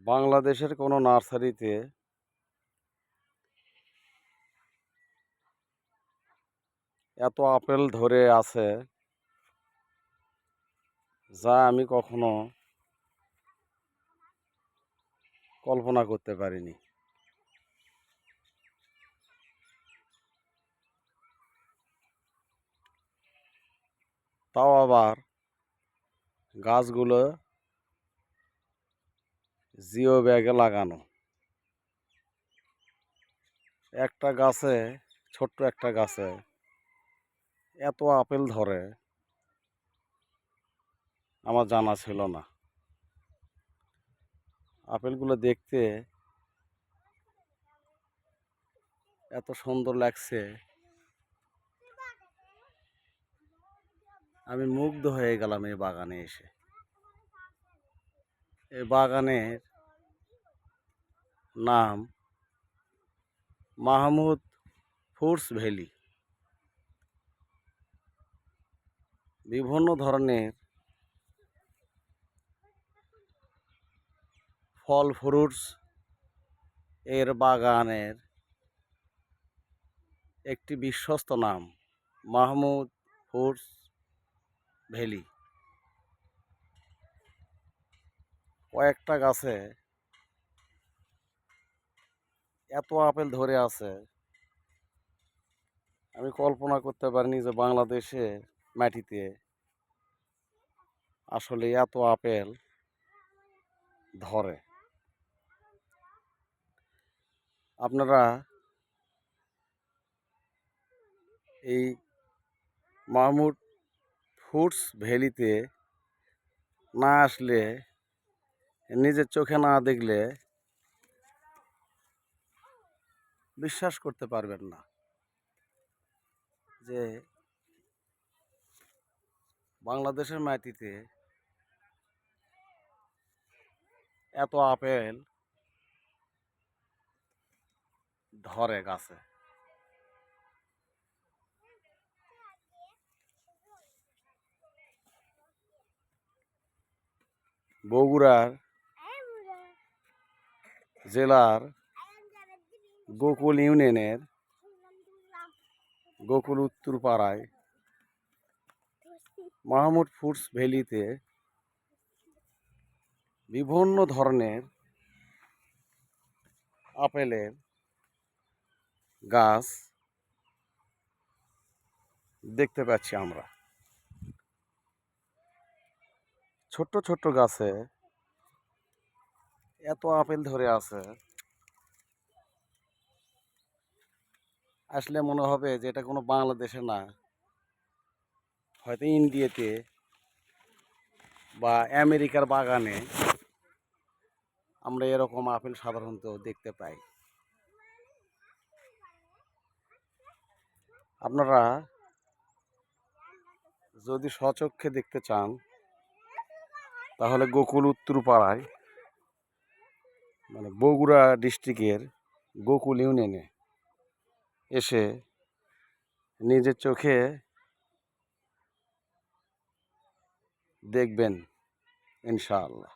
বাংলাদেশের কোনো নার্সারিতে এত আপেল ধরে আছে যা আমি কখনো কল্পনা করতে পারিনি। তাও আবার গাছগুলো জিও ব্যাগে লাগানো। একটা গাছে, ছোট্ট একটা গাছে এত আপেল ধরে আমার জানা ছিল না। আপেলগুলো দেখতে এত সুন্দর লাগছে, আমি মুগ্ধ হয়ে গেলাম এই বাগানে এসে। এই বাগানের নাম মাহমুদ ফ্রুটস ভ্যালি। বিভিন্ন ধরনের ফল ফ্রুটস এর বাগানের একটি বিশ্বস্ত নাম মাহমুদ ফ্রুটস ভ্যালি। কয়েকটা গাছে এত আপেল ধরে আছে আমি কল্পনা করতে পারিনি যে বাংলাদেশে মাটিতে আসলে এত আপেল ধরে। আপনারা এই মাহমুদ ফ্রুটস ভ্যালিতে না আসলে, নিজের চোখে না দেখলে বিশ্বাস করতে পারবেন না যে বাংলাদেশের মাটিতে এত আপেল ধরে গাছে। বগুড়ার জেলার গোকুল ইউনিয়নের গোকুল উত্তরপাড়ায় মাহমুদ ফ্রুটস ভ্যালিতে বিভিন্ন ধরনের আপেলের গাছ দেখতে পাচ্ছি আমরা। ছোট্ট ছোট্ট গাছে এত আপেল ধরে আছে, আসলে মনে হবে যে এটা কোনো বাংলাদেশে না, হয়তো ইন্ডিয়াতে বা আমেরিকার বাগানে আমরা এরকম আপেল সাধারণত দেখতে পাই। আপনারা যদি স্বচক্ষে দেখতে চান তাহলে গোকুল উত্তরপাড়ায়, মানে বগুড়া ডিস্ট্রিক্টের গোকুল ইউনিয়নে এসে নিজের চোখে দেখবেন ইনশাআল্লাহ।